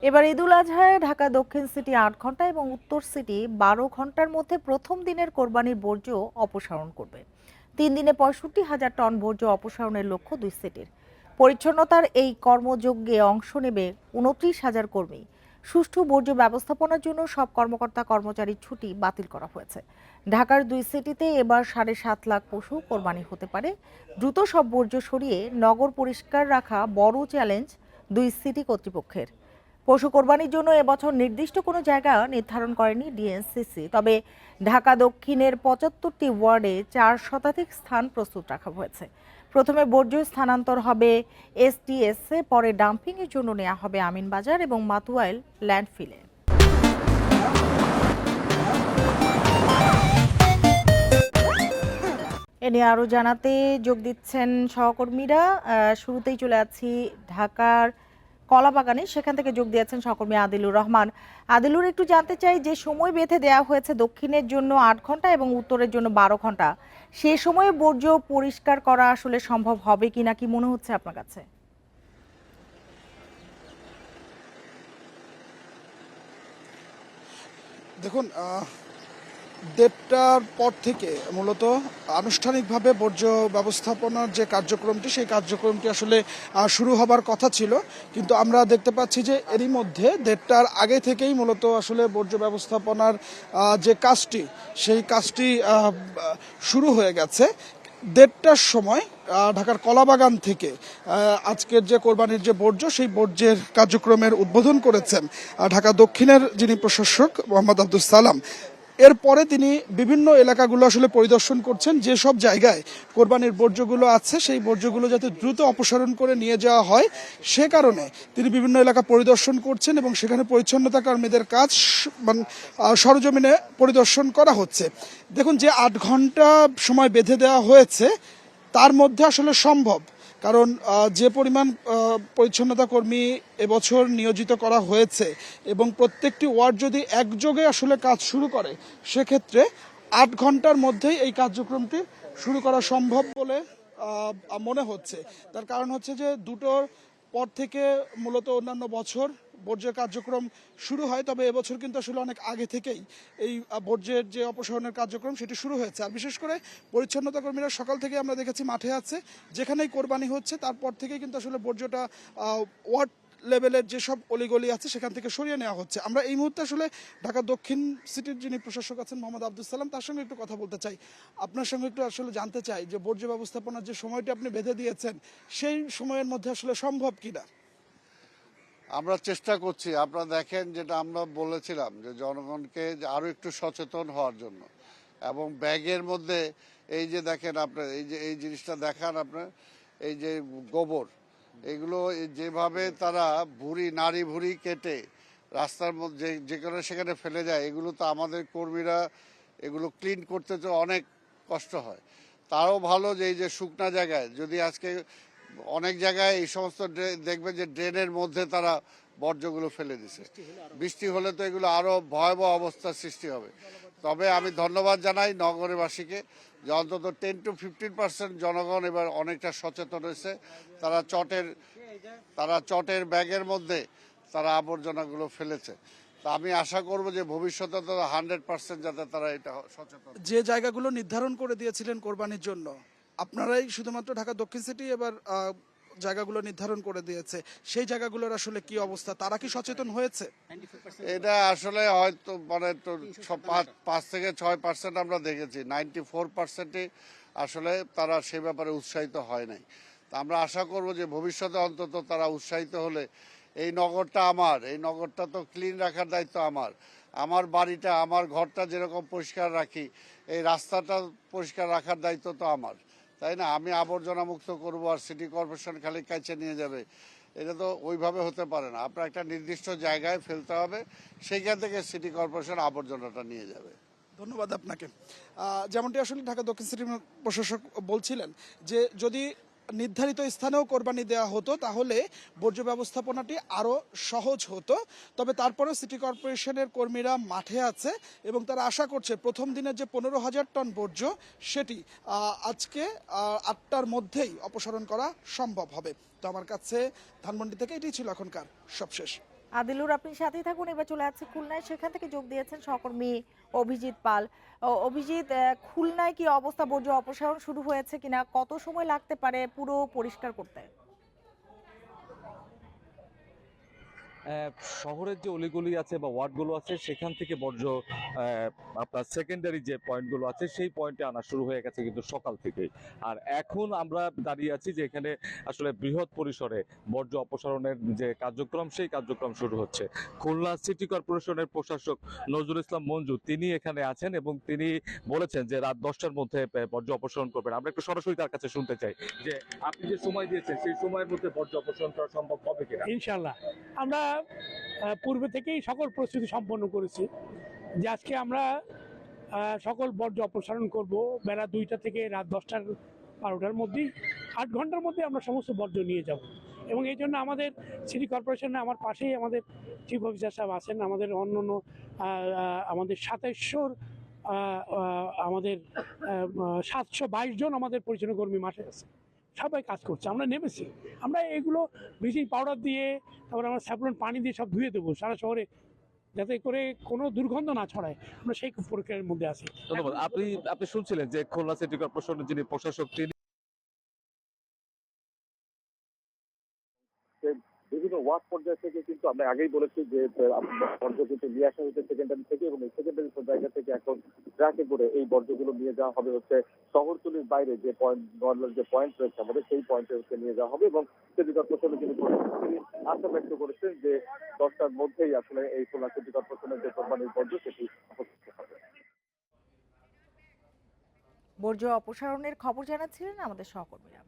এবার ঈদুল আজহায় ঢাকা দক্ষিণ সিটি ৮ ঘন্টা এবং উত্তর সিটি ১২ ঘন্টার মধ্যে প্রথম দিনের কোরবানির বর্জ্য অপসারণ করবে। ৩ দিনে ৬৫,০০০ টন বর্জ্য অপসারণের লক্ষ্য দুই সিটির। পরিচ্ছন্নতার এই কর্মযজ্ঞে অংশ নেবে ২৯,০০০ কর্মী। সুষ্ঠু বর্জ্য ব্যবস্থাপনার জন্য সব কর্মকর্তা কর্মচারীর ছুটি বাতিল করা হয়েছে। ঢাকার দুই সিটিতে এবার ৭.৫ লাখ পশু কোরবানি হতে পারে। দ্রুত সব বর্জ্য সরিয়ে নগর পরিষ্কার রাখা বড় চ্যালেঞ্জ দুই সিটি কর্তৃপক্ষের। পশু কোরবানির জন্য এবছর নির্দিষ্ট কোনো জায়গা নির্ধারণ করেনি ডিএনসিসি। তবে ঢাকা দক্ষিণের ৭৫টি ওয়ার্ডে ৪ শতাধিক স্থান প্রস্তুত রাখা হয়েছে। প্রথমে বর্জ্য স্থানান্তর হবে এসটিএসে, পরে ডাম্পিংয়ের জন্য নেওয়া হবে আমিনবাজার এবং মাতুয়াইল ল্যান্ডফিলে। এ নিয়ে আরও জানাতে যোগ দিচ্ছেন সহকর্মীরা। শুরুতেই চলে আছি ঢাকার কলাবাগানে, সেখান থেকে যোগ দিয়েছেন সহকর্মী আদিলুর রহমান। আদিলুর, একটু জানতে চাই যে সময় বেঁধে দেওয়া হয়েছে দক্ষিণের জন্য ৮ ঘন্টা এবং উত্তরের জন্য ১২ ঘন্টা, সে সময়ে বর্জ্য পরিষ্কার করা আসলে সম্ভব হবে কিনা, কি মনে হচ্ছে আপনার কাছে? দেখুন, ১:৩০টার পর থেকে মূলত আনুষ্ঠানিকভাবে বর্জ্য ব্যবস্থাপনার যে কার্যক্রমটি, সেই কার্যক্রমটি আসলে শুরু হবার কথা ছিল, কিন্তু আমরা দেখতে পাচ্ছি যে এরই মধ্যে ১:৩০টার আগে থেকেই মূলত আসলে বর্জ্য ব্যবস্থাপনার যে কাজটি, সেই কাজটি শুরু হয়ে গেছে। ১:৩০টার সময় ঢাকার কলাবাগান থেকে আজকের যে কোরবানির যে বর্জ্য, সেই বর্জ্যের কার্যক্রমের উদ্বোধন করেছেন ঢাকা দক্ষিণের যিনি প্রশাসক মোহাম্মদ আব্দুল সালাম। এরপরে তিনি বিভিন্ন এলাকাগুলো আসলে পরিদর্শন করছেন, যেসব জায়গায় কোরবানির বর্জ্যগুলো আছে সেই বর্জ্যগুলো যাতে দ্রুত অপসারণ করে নিয়ে যাওয়া হয়, সে কারণে তিনি বিভিন্ন এলাকা পরিদর্শন করছেন এবং সেখানে পরিচ্ছন্নতা কর্মীদের কাজ সরজমিনে পরিদর্শন করা হচ্ছে। দেখুন, যে ৮ ঘন্টা সময় বেঁধে দেওয়া হয়েছে তার মধ্যে আসলে সম্ভব, কারণ যে পরিমাণ পরিচ্ছন্নতা কর্মী এবছর নিয়োজিত করা হয়েছে এবং প্রত্যেকটি ওয়ার্ড যদি একযোগে আসলে কাজ শুরু করে, সেক্ষেত্রে ৮ ঘন্টার মধ্যেই এই কার্যক্রমটি শুরু করা সম্ভব বলে মনে হচ্ছে। তার কারণ হচ্ছে যে দুটোর পর থেকে মূলত অন্যান্য বছর বর্জ্যের কার্যক্রম শুরু হয়, তবে এবছর কিন্তু আসলে অনেক আগে থেকেই এই বর্জ্যের যে অপসারণের কার্যক্রম সেটি শুরু হয়েছে। আর বিশেষ করে পরিচ্ছন্নতা কর্মীরা সকাল থেকে আমরা দেখেছি মাঠে আছে, যেখানেই কোরবানি হচ্ছে তারপর থেকেই কিন্তু আসলে বর্জ্যটা ওয়ার্ড লেভেলের যেসব অলিগলি আছে সেখান থেকে সরিয়ে নেওয়া হচ্ছে। আমরা এই মুহূর্তে আসলে ঢাকা দক্ষিণ সিটির যিনি প্রশাসক আছেন মোহাম্মদ আব্দুল সালাম, তার সঙ্গে একটু কথা বলতে চাই। আপনার সঙ্গে একটু আসলে জানতে চাই যে বর্জ্য ব্যবস্থাপনার যে সময়টি আপনি বেঁধে দিয়েছেন, সেই সময়ের মধ্যে আসলে সম্ভব কিনা। আমরা চেষ্টা করছি। আপনারা দেখেন, যেটা আমরা বলেছিলাম যে জনগণকে আরো একটু সচেতন হওয়ার জন্য, এবং ব্যাগের মধ্যে এই যে দেখেন আপনার এই জিনিসটা দেখান আপনার, এই যে গোবর, এগুলো যেভাবে তারা নারী ভুঁড়ি কেটে রাস্তার মধ্যে যেখানে সেখানে ফেলে যায়, এগুলো তো আমাদের কর্মীরা এগুলো ক্লিন করতে তো অনেক কষ্ট হয়। তারও ভালো যে এই যে শুকনা জায়গায়, যদি আজকে অনেক জায়গায় এই সমস্ত দেখবেন যে ড্রেনের মধ্যে তারা বর্জ্যগুলো ফেলে দিছে, বৃষ্টি হলে তো এগুলো আরো ভয়াবহ অবস্থার সৃষ্টি হবে। তবে আমি ধন্যবাদ জানাই নগরবাসীকে যে অন্তত 10 to 15% জনগণ এবার অনেকটা সচেতন হয়েছে। তারা চটের ব্যাগের মধ্যে তারা আবর্জনাগুলো ফেলেছে। তা আমি আশা করব যে ভবিষ্যতে তো 100% যাতে তারা এটা সচেতন। যে জায়গাগুলো নির্ধারণ করে দিয়েছিলেন কোরবানির জন্য, আপনারাই শুধুমাত্র ঢাকা দক্ষিণ সিটি এবার জায়গাগুলো নির্ধারণ করে দিয়েছে, সেই জায়গাগুলোর আসলে কি অবস্থা, তারা কি সচেতন হয়েছে? এটা আসলে হয়তো মানে তো 5 থেকে 6% আমরা দেখেছি, 94% আসলে তারা সে ব্যাপারে উৎসাহিত হয় নাই। তা আমরা আশা করব যে ভবিষ্যতে অন্তত তারা উৎসাহিত হলে, এই নগরটা আমার, এই নগরটা তো ক্লিন রাখার দায়িত্ব আমার, আমার বাড়িটা আমার ঘরটা যেরকম পরিষ্কার রাখি, এই রাস্তাটা পরিষ্কার রাখার দায়িত্ব তো আমার, তাই না? আমি আবর্জনা মুক্ত করব আর সিটি কর্পোরেশন খালি কাছে নিয়ে যাবে, এটা তো ওইভাবে হতে পারে না। আপনার একটা নির্দিষ্ট জায়গায় ফেলতে হবে, সেইখান থেকে সিটি কর্পোরেশন আবর্জনাটা নিয়ে যাবে। ধন্যবাদ আপনাকে। যেমনটি আসলে ঢাকা দক্ষিণ সিটি প্রশাসক বলছিলেন যে যদি নির্ধারিত স্থানেও কোরবানি দেওয়া হতো তাহলে বর্জ্য ব্যবস্থাপনাটি আরও সহজ হতো। তবে তারপরেও সিটি কর্পোরেশনের কর্মীরা মাঠে আছে এবং তারা আশা করছে প্রথম দিনের যে 15,000 টন বর্জ্য, সেটি আজকে 8টার মধ্যেই অপসারণ করা সম্ভব হবে। তো আমার কাছে ধানমন্ডি থেকে এটাই ছিল এখনকার সবশেষ। আদিলুর, আপনি সাথেই থাকুন। এবার চলে যাচ্ছে খুলনায়, সেখান থেকে যোগ দিয়েছেন সহকর্মী অভিজিৎ পাল। অভিজিৎ, খুলনায় কি অবস্থা? বর্জ্য অপসারণ শুরু হয়েছে কিনা? কত সময় লাগতে পারে পুরো পরিষ্কার করতে? আহ, শহরের যে অলিগলি আছে বা ওয়ার্ডগুলো আছে সেখান থেকে বর্জ্য আপনার সেকেন্ডারি যে পয়েন্টগুলো আছে সেই পয়েন্টে আনা শুরু হয়ে গেছে কিন্তু সকাল থেকেই। আর এখন আমরা দাঁড়িয়ে আছি যে এখানে আসলে বৃহৎ পরিসরে বর্জ্য অপসারণের যে কার্যক্রম সেই কার্যক্রম শুরু হচ্ছে। খুলনা সিটি কর্পোরেশনের প্রশাসক নজরুল ইসলাম মঞ্জু তিনি এখানে আছেন এবং তিনি বলেছেন যে রাত 10টার মধ্যে বর্জ্য অপসারণ করবেন। আমরা একটু সরাসরি তার কাছে শুনতে চাই যে আপনি যে সময় দিয়েছেন সেই সময়ের মধ্যে বর্জ্য অপসারণ করা সম্ভব হবে কিনা। ইনশাল্লাহ আমরা পূর্বে থেকেই সকল প্রস্তুতি সম্পন্ন করেছি যে আজকে আমরা সকল বর্জ্য অপসারণ করব বেলা 2টা থেকে রাত 10টার 12টার মধ্যেই 8 ঘন্টার মধ্যে আমরা সমস্ত বর্জ্য নিয়ে যাব। এবং এই জন্য আমাদের সিটি কর্পোরেশনে আমার পাশেই আমাদের চিফ অফিসার সাহেব আছেন, আমাদের অন্য অন্য আমাদের 2700 আমাদের 722 জন আমাদের পরিচ্ছন্ন কর্মী মাঠে আছে, সবাই কাজ করছে। আমরা নেমেছি, আমরা এগুলো ব্লিচিং পাউডার দিয়ে তারপরে আমরা স্যাফলন পানি দিয়ে সব ধুয়ে দেবো সারা শহরে, যাতে করে কোনো দুর্গন্ধ না ছড়ায়। আমরা সেই প্রক্রিয়ার মধ্যে আছি। ধন্যবাদ। আপনি শুনছিলেন যে খুলনা সিটি কর্পোরেশনের যিনি প্রশাসক তিনি বিভিন্ন ওয়ার্ড পর্যায় থেকে কিন্তু আমরা আগেই বলেছি যে বর্জ্য কিন্তু নিয়ে আসা হচ্ছে সেকেন্ডারি থেকে, এবং এই সেকেন্ডারি জায়গা থেকে এখন ট্রাকে করে এই বর্জ্যগুলো নিয়ে যাওয়া হবে হচ্ছে শহরতলির বাইরে যে পয়েন্ট রয়েছে আমাদের, সেই পয়েন্টে হচ্ছে নিয়ে যাওয়া হবে। এবং সিটি কর্পোরেশনের যিনি তিনি আশা ব্যক্ত করেছেন যে 10টার মধ্যেই আসলে এই খুলনা সিটি কর্পোরেশনের যে কোম্পানির বর্জ্য সেটি উপস্থিত হবে। বর্জ্য অপসারণের খবর জানাচ্ছিলেন আমাদের সহকর্মীরা।